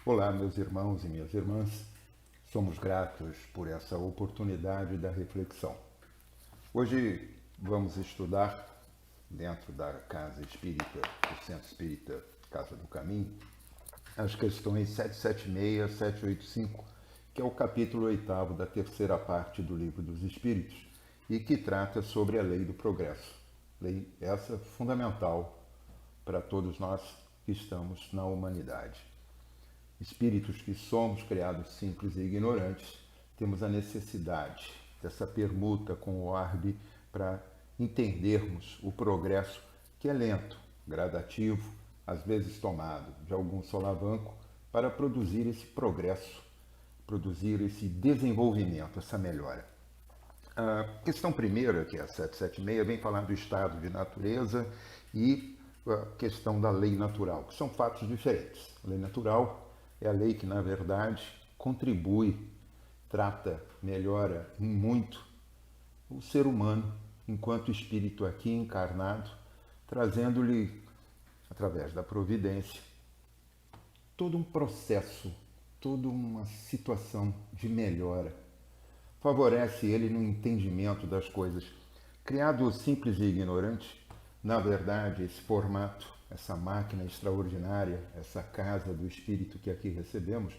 Olá, meus irmãos e minhas irmãs. Somos gratos por essa oportunidade da reflexão. Hoje vamos estudar, dentro da Casa Espírita, do Centro Espírita Casa do Caminho, as questões 776 e 785, que é o capítulo 8º da terceira parte do Livro dos Espíritos e que trata sobre a lei do progresso. Lei essa fundamental para todos nós que estamos na humanidade. Espíritos que somos criados simples e ignorantes, temos a necessidade dessa permuta com o orbe para entendermos o progresso que é lento, gradativo, às vezes tomado de algum solavanco, para produzir esse progresso, produzir esse desenvolvimento, essa melhora. A questão primeira, que é a 776, vem falar do estado de natureza e a questão da lei natural, que são fatos diferentes. A lei natural é a lei que, na verdade, contribui, trata, melhora muito o ser humano enquanto espírito aqui encarnado, trazendo-lhe, através da providência, todo um processo, toda uma situação de melhora. Favorece ele no entendimento das coisas. Criado simples e ignorante, na verdade, esse formato, essa máquina extraordinária, essa casa do espírito que aqui recebemos,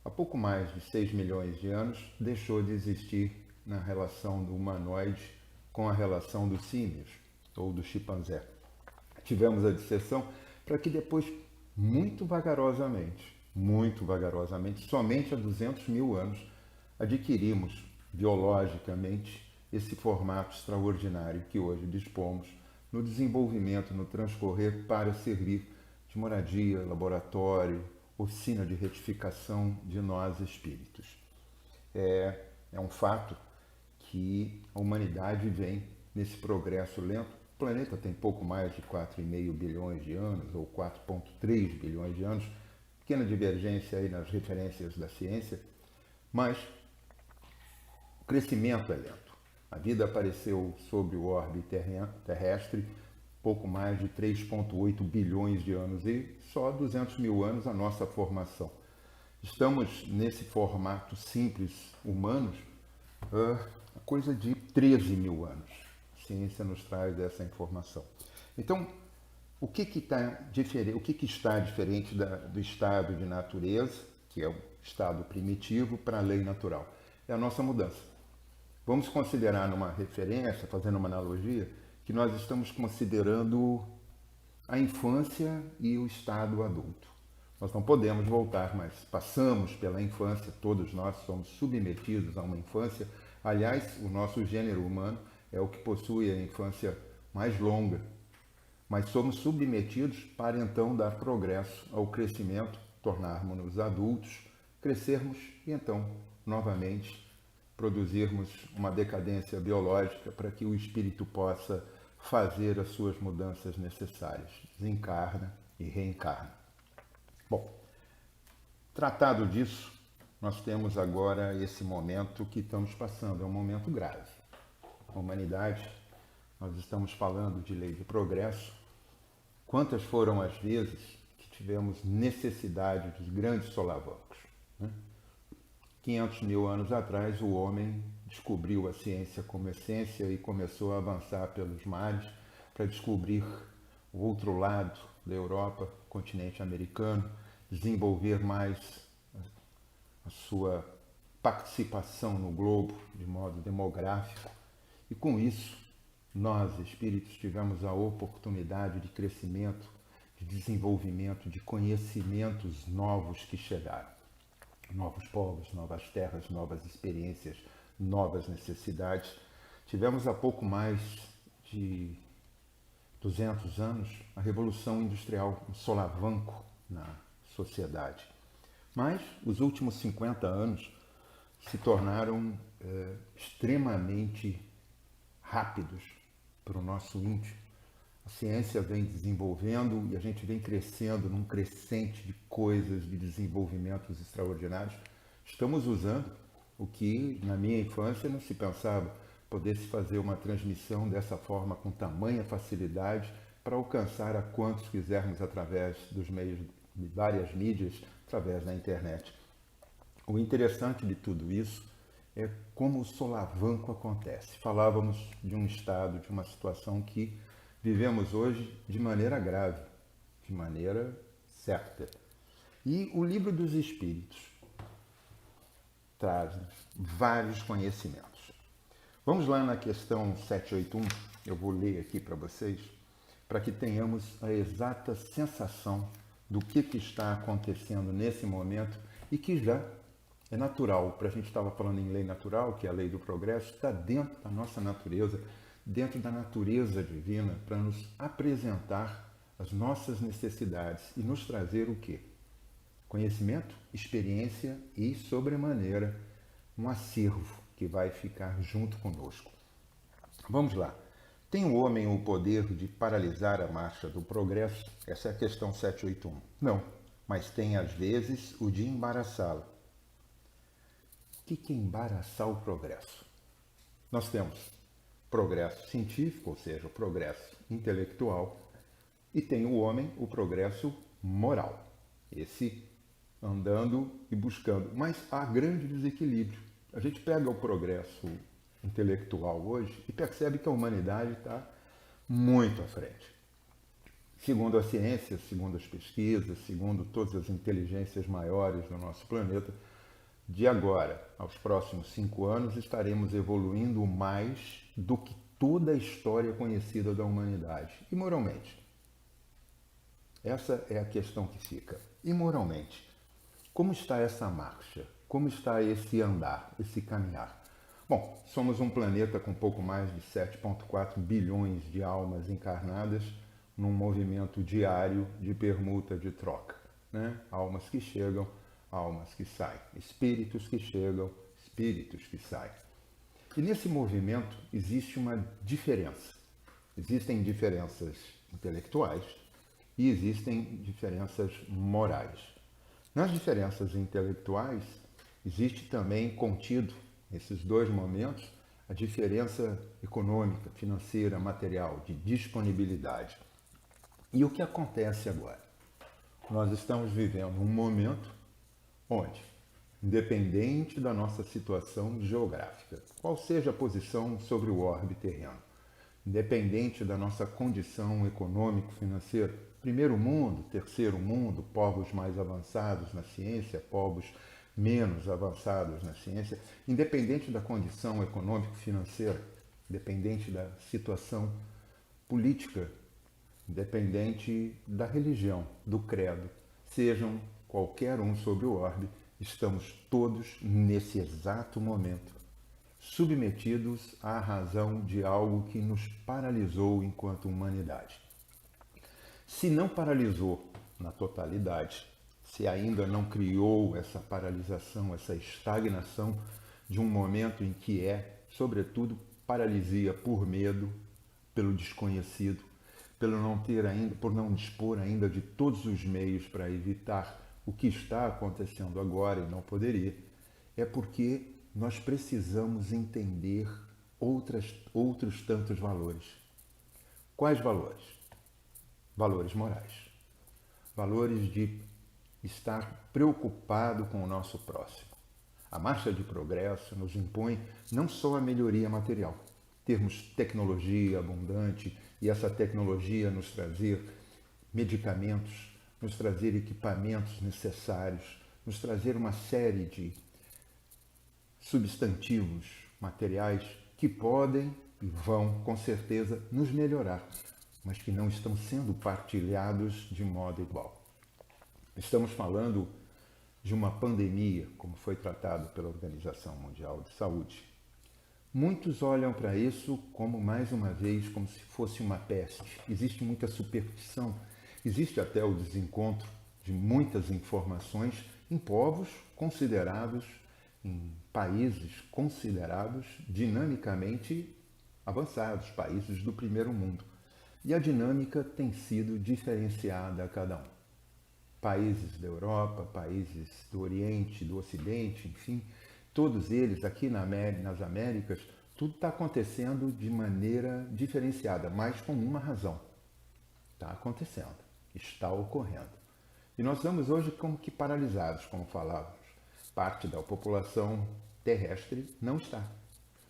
há pouco mais de 6 milhões de anos, deixou de existir na relação do humanoide com a relação dos símios ou do chimpanzé. Tivemos a disseção para que depois, muito vagarosamente, somente há 200 mil anos, adquirimos biologicamente esse formato extraordinário que hoje dispomos no desenvolvimento, no transcorrer para servir de moradia, laboratório, oficina de retificação de nós espíritos. É um fato que a humanidade vem nesse progresso lento. O planeta tem pouco mais de 4,5 bilhões de anos, ou 4,3 bilhões de anos, pequena divergência aí nas referências da ciência, mas o crescimento é lento. A vida apareceu sobre o orbe terrestre pouco mais de 3,8 bilhões de anos e só 200 mil anos a nossa formação. Estamos nesse formato simples humanos há coisa de 13 mil anos. A ciência nos traz essa informação. Então, o que está diferente do estado de natureza, que é o estado primitivo, para a lei natural? É a nossa mudança. Vamos considerar numa referência, fazendo uma analogia, que nós estamos considerando a infância e o estado adulto. Nós não podemos voltar, mas passamos pela infância, todos nós somos submetidos a uma infância. Aliás, o nosso gênero humano é o que possui a infância mais longa, mas somos submetidos para então dar progresso ao crescimento, tornarmos-nos adultos, crescermos e então, novamente, produzirmos uma decadência biológica para que o espírito possa fazer as suas mudanças necessárias. Desencarna e reencarna. Bom, tratado disso, nós temos agora esse momento que estamos passando, é um momento grave. A humanidade, nós estamos falando de lei de progresso. Quantas foram as vezes que tivemos necessidade dos grandes solavancos? 500 mil anos atrás, o homem descobriu a ciência como essência e começou a avançar pelos mares para descobrir o outro lado da Europa, continente americano, desenvolver mais a sua participação no globo de modo demográfico. E com isso, nós, espíritos, tivemos a oportunidade de crescimento, de desenvolvimento, de conhecimentos novos que chegaram. Novos povos, novas terras, novas experiências, novas necessidades. Tivemos há pouco mais de 200 anos a Revolução Industrial, um solavanco na sociedade. Mas os últimos 50 anos se tornaram extremamente rápidos para o nosso íntimo. A ciência vem desenvolvendo e a gente vem crescendo num crescente de coisas, de desenvolvimentos extraordinários. Estamos usando o que na minha infância não se pensava, poder se fazer uma transmissão dessa forma com tamanha facilidade para alcançar a quantos quisermos através dos meios várias mídias através da internet. O interessante de tudo isso é como o solavanco acontece. Falávamos de um estado, de uma situação que vivemos hoje de maneira grave, de maneira certa. E o Livro dos Espíritos traz vários conhecimentos. Vamos lá na questão 781, eu vou ler aqui para vocês, para que tenhamos a exata sensação do que está acontecendo nesse momento e que já é natural. Para a gente estava falando em lei natural, que é a lei do progresso, está dentro da nossa natureza, dentro da natureza divina, para nos apresentar as nossas necessidades e nos trazer o quê? Conhecimento, experiência e, sobremaneira, um acervo que vai ficar junto conosco. Vamos lá. Tem o homem o poder de paralisar a marcha do progresso? Essa é a questão 781. Não, mas tem às vezes o de embaraçá-la. O que é embaraçar o progresso? Nós temos progresso científico, ou seja, o progresso intelectual, e tem o homem o progresso moral. Esse andando e buscando. Mas há grande desequilíbrio. A gente pega o progresso intelectual hoje e percebe que a humanidade está muito à frente. Segundo a ciência, segundo as pesquisas, segundo todas as inteligências maiores do nosso planeta, de agora aos próximos 5 anos estaremos evoluindo mais do que toda a história conhecida da humanidade. E moralmente? Essa é a questão que fica. E moralmente? Como está essa marcha? Como está esse andar, esse caminhar? Bom, somos um planeta com pouco mais de 7,4 bilhões de almas encarnadas num movimento diário de permuta, de troca, né? Almas que chegam, almas que saem. Espíritos que chegam, espíritos que saem. E nesse movimento existe uma diferença. Existem diferenças intelectuais e existem diferenças morais. Nas diferenças intelectuais, existe também contido, nesses dois momentos, a diferença econômica, financeira, material, de disponibilidade. E o que acontece agora? Nós estamos vivendo um momento onde, independente da nossa situação geográfica, qual seja a posição sobre o orbe terreno, independente da nossa condição econômico-financeira, primeiro mundo, terceiro mundo, povos mais avançados na ciência, povos menos avançados na ciência, independente da condição econômico-financeira, independente da situação política, independente da religião, do credo, sejam qualquer um sobre o orbe, estamos todos nesse exato momento submetidos à razão de algo que nos paralisou enquanto humanidade. Se não paralisou na totalidade, se ainda não criou essa paralisação, essa estagnação de um momento em que é, sobretudo, paralisia por medo, pelo desconhecido, por não dispor ainda de todos os meios para evitar o que está acontecendo agora e não poderia, é porque nós precisamos entender outros tantos valores. Quais valores? Valores morais. Valores de estar preocupado com o nosso próximo. A marcha de progresso nos impõe não só a melhoria material, termos tecnologia abundante e essa tecnologia nos trazer medicamentos, nos trazer equipamentos necessários, nos trazer uma série de substantivos materiais que podem e vão, com certeza, nos melhorar, mas que não estão sendo partilhados de modo igual. Estamos falando de uma pandemia, como foi tratado pela Organização Mundial de Saúde. Muitos olham para isso como, mais uma vez, como se fosse uma peste. Existe muita superstição, existe até o desencontro de muitas informações em povos considerados, em países considerados dinamicamente avançados, países do primeiro mundo. E a dinâmica tem sido diferenciada a cada um. Países da Europa, países do Oriente, do Ocidente, enfim, todos eles aqui nas Américas, tudo está acontecendo de maneira diferenciada, mas com uma razão. Está acontecendo, está ocorrendo. E nós estamos hoje como que paralisados, como falávamos. Parte da população terrestre não está.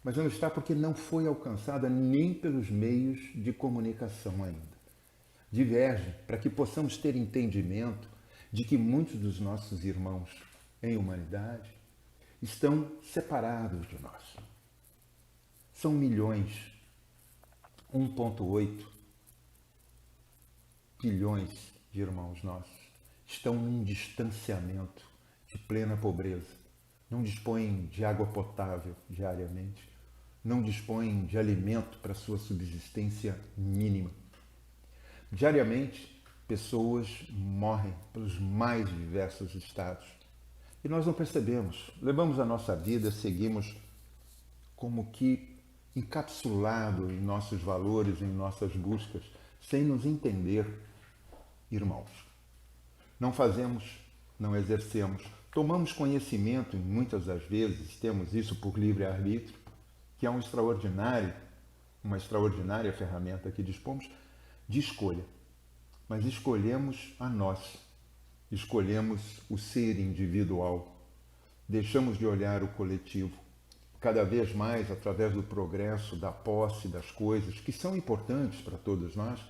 Mas não está porque não foi alcançada nem pelos meios de comunicação ainda. Diverge para que possamos ter entendimento de que muitos dos nossos irmãos em humanidade estão separados de nós. São milhões, 1,8 bilhões de irmãos nossos estão num distanciamento de plena pobreza. Não dispõem de água potável diariamente, não dispõem de alimento para sua subsistência mínima. Diariamente, pessoas morrem pelos mais diversos estados. E nós não percebemos. Levamos a nossa vida, seguimos como que encapsulado em nossos valores, em nossas buscas, sem nos entender, irmãos. Não fazemos, não exercemos. Tomamos conhecimento, e muitas das vezes temos isso por livre-arbítrio, que é uma extraordinária ferramenta que dispomos de escolha. Mas escolhemos a nós, escolhemos o ser individual, deixamos de olhar o coletivo. Cada vez mais, através do progresso, da posse das coisas, que são importantes para todos nós,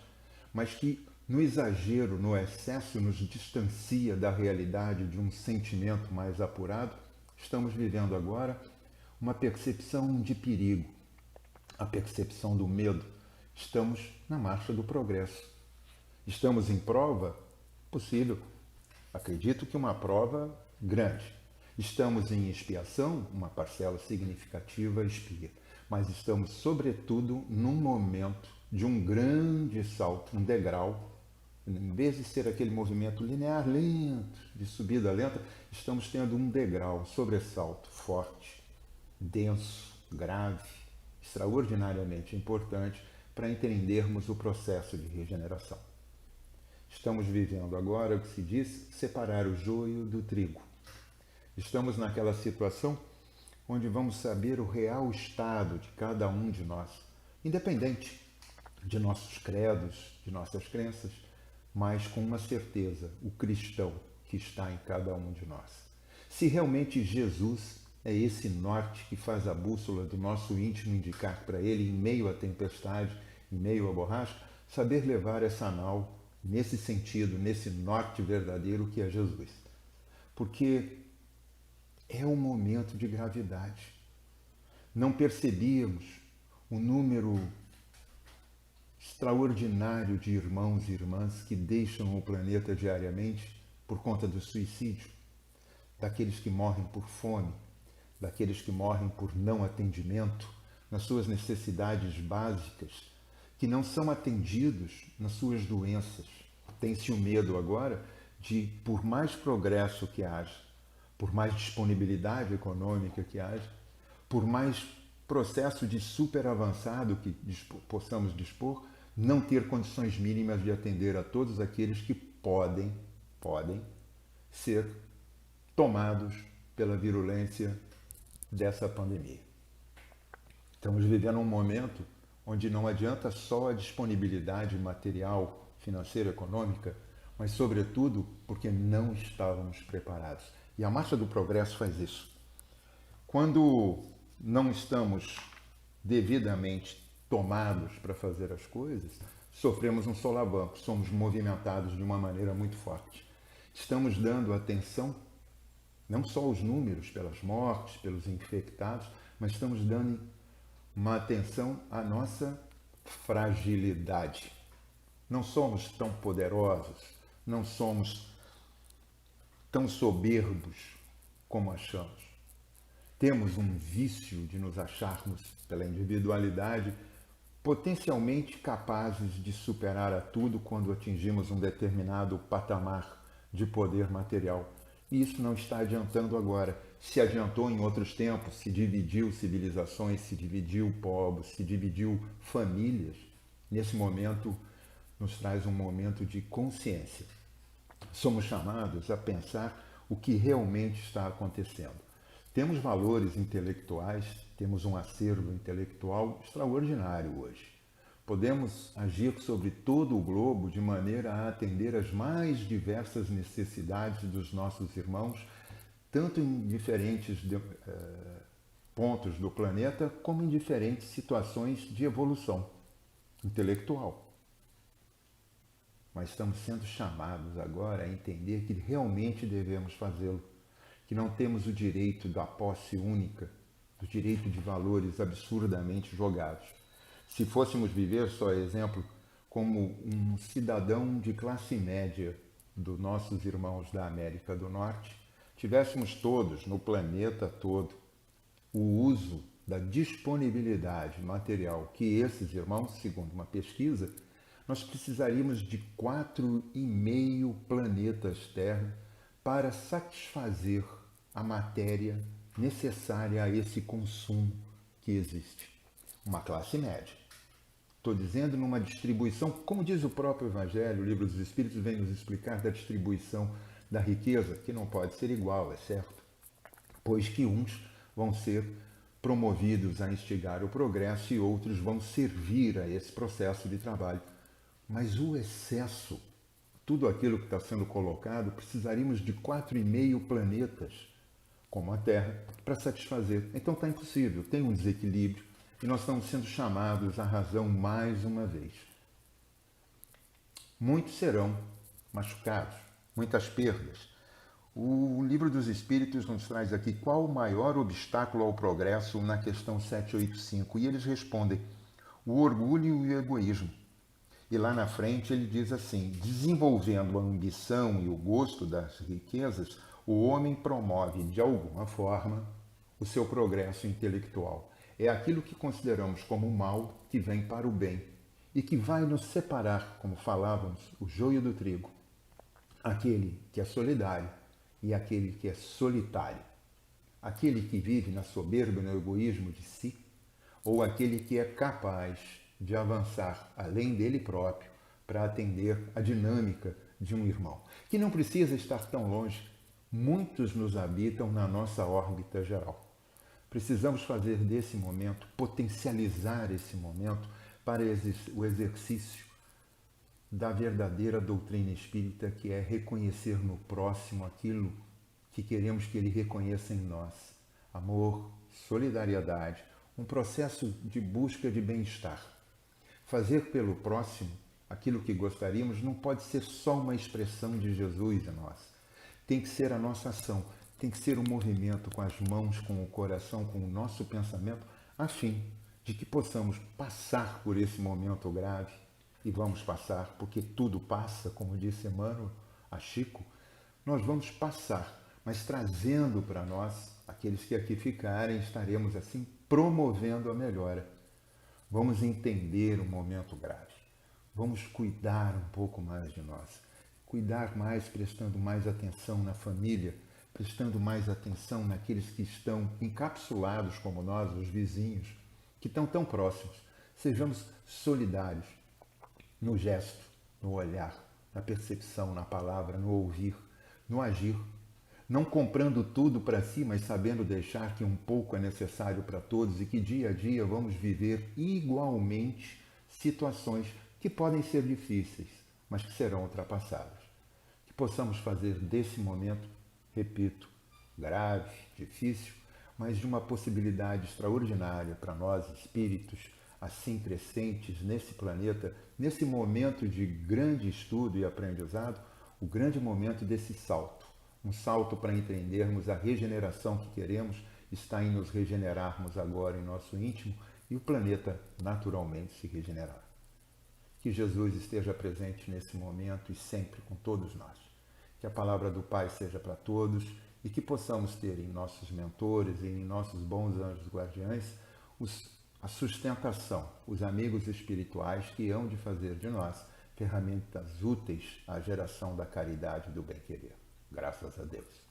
mas que no exagero, no excesso, nos distancia da realidade de um sentimento mais apurado, estamos vivendo agora uma percepção de perigo, a percepção do medo. Estamos na marcha do progresso. Estamos em prova? Possível. Acredito que uma prova grande. Estamos em expiação? Uma parcela significativa expia. Mas estamos, sobretudo, num momento de um grande salto, um degrau. Em vez de ser aquele movimento linear, lento, de subida lenta, estamos tendo um degrau, sobressalto forte, denso, grave, extraordinariamente importante para entendermos o processo de regeneração. Estamos vivendo agora o que se diz separar o joio do trigo. Estamos naquela situação onde vamos saber o real estado de cada um de nós, independente de nossos credos, de nossas crenças, mas com uma certeza, o cristão que está em cada um de nós. Se realmente Jesus é esse norte que faz a bússola do nosso íntimo indicar para ele, em meio à tempestade, em meio à borracha, saber levar essa nau nesse sentido, nesse norte verdadeiro que é Jesus. Porque é um momento de gravidade. Não percebíamos o número extraordinário de irmãos e irmãs que deixam o planeta diariamente por conta do suicídio, daqueles que morrem por fome, daqueles que morrem por não atendimento nas suas necessidades básicas, que não são atendidos nas suas doenças. Tem-se o medo agora de, por mais progresso que haja, por mais disponibilidade econômica que haja, por mais processo de super avançado que possamos dispor, não ter condições mínimas de atender a todos aqueles que podem ser tomados pela virulência dessa pandemia. Estamos vivendo um momento onde não adianta só a disponibilidade material, financeira, econômica, mas sobretudo porque não estávamos preparados. E a marcha do progresso faz isso. Quando não estamos devidamente tomados para fazer as coisas, sofremos um solavanco, somos movimentados de uma maneira muito forte. Estamos dando atenção, não só aos números, pelas mortes, pelos infectados, mas estamos dando uma atenção à nossa fragilidade. Não somos tão poderosos, não somos tão soberbos como achamos. Temos um vício de nos acharmos, pela individualidade, potencialmente capazes de superar a tudo quando atingimos um determinado patamar de poder material. E isso não está adiantando agora. Se adiantou em outros tempos, se dividiu civilizações, se dividiu povos, se dividiu famílias. Nesse momento, nos traz um momento de consciência. Somos chamados a pensar o que realmente está acontecendo. Temos valores intelectuais, temos um acervo intelectual extraordinário hoje. Podemos agir sobre todo o globo de maneira a atender às mais diversas necessidades dos nossos irmãos, tanto em diferentes pontos do planeta, como em diferentes situações de evolução intelectual. Mas estamos sendo chamados agora a entender que realmente devemos fazê-lo, que não temos o direito da posse única, do direito de valores absurdamente jogados. Se fôssemos viver, só exemplo, como um cidadão de classe média dos nossos irmãos da América do Norte, tivéssemos todos, no planeta todo, o uso da disponibilidade material que esses irmãos, segundo uma pesquisa, nós precisaríamos de 4,5 planetas Terra para satisfazer a matéria necessária a esse consumo que existe. Uma classe média. Estou dizendo numa distribuição, como diz o próprio Evangelho, o Livro dos Espíritos vem nos explicar da distribuição da riqueza, que não pode ser igual, é certo? Pois que uns vão ser promovidos a instigar o progresso e outros vão servir a esse processo de trabalho. Mas o excesso, tudo aquilo que está sendo colocado, precisaríamos de 4,5 planetas, como a Terra, para satisfazer. Então está impossível, tem um desequilíbrio e nós estamos sendo chamados à razão mais uma vez. Muitos serão machucados, muitas perdas. O Livro dos Espíritos nos traz aqui qual o maior obstáculo ao progresso na questão 785, e eles respondem: o orgulho e o egoísmo. E lá na frente ele diz assim: desenvolvendo a ambição e o gosto das riquezas, o homem promove, de alguma forma, o seu progresso intelectual. É aquilo que consideramos como mal que vem para o bem e que vai nos separar, como falávamos, o joio do trigo. Aquele que é solidário e aquele que é solitário. Aquele que vive na soberba e no egoísmo de si, ou aquele que é capaz de avançar além dele próprio para atender a dinâmica de um irmão, que não precisa estar tão longe. Muitos nos habitam na nossa órbita geral. Precisamos fazer desse momento, potencializar esse momento para o exercício da verdadeira doutrina espírita, que é reconhecer no próximo aquilo que queremos que ele reconheça em nós. Amor, solidariedade, um processo de busca de bem-estar. Fazer pelo próximo aquilo que gostaríamos não pode ser só uma expressão de Jesus em nós. Tem que ser a nossa ação, tem que ser um movimento com as mãos, com o coração, com o nosso pensamento, a fim de que possamos passar por esse momento grave. E vamos passar, porque tudo passa, como disse Emmanuel a Chico, nós vamos passar, mas trazendo para nós, aqueles que aqui ficarem, estaremos assim promovendo a melhora. Vamos entender o momento grave. Vamos cuidar um pouco mais de nós. Cuidar mais, prestando mais atenção na família, prestando mais atenção naqueles que estão encapsulados como nós, os vizinhos, que estão tão próximos. Sejamos solidários no gesto, no olhar, na percepção, na palavra, no ouvir, no agir. Não comprando tudo para si, mas sabendo deixar que um pouco é necessário para todos e que dia a dia vamos viver igualmente situações que podem ser difíceis, mas que serão ultrapassadas. Que possamos fazer desse momento, repito, grave, difícil, mas de uma possibilidade extraordinária para nós, espíritos, assim crescentes nesse planeta, nesse momento de grande estudo e aprendizado, o grande momento desse salto. Um salto para entendermos a regeneração que queremos está em nos regenerarmos agora em nosso íntimo e o planeta naturalmente se regenerar. Que Jesus esteja presente nesse momento e sempre com todos nós. Que a palavra do Pai seja para todos e que possamos ter em nossos mentores e em nossos bons anjos guardiães a sustentação, os amigos espirituais que hão de fazer de nós ferramentas úteis à geração da caridade e do bem-querer. Graças a Deus.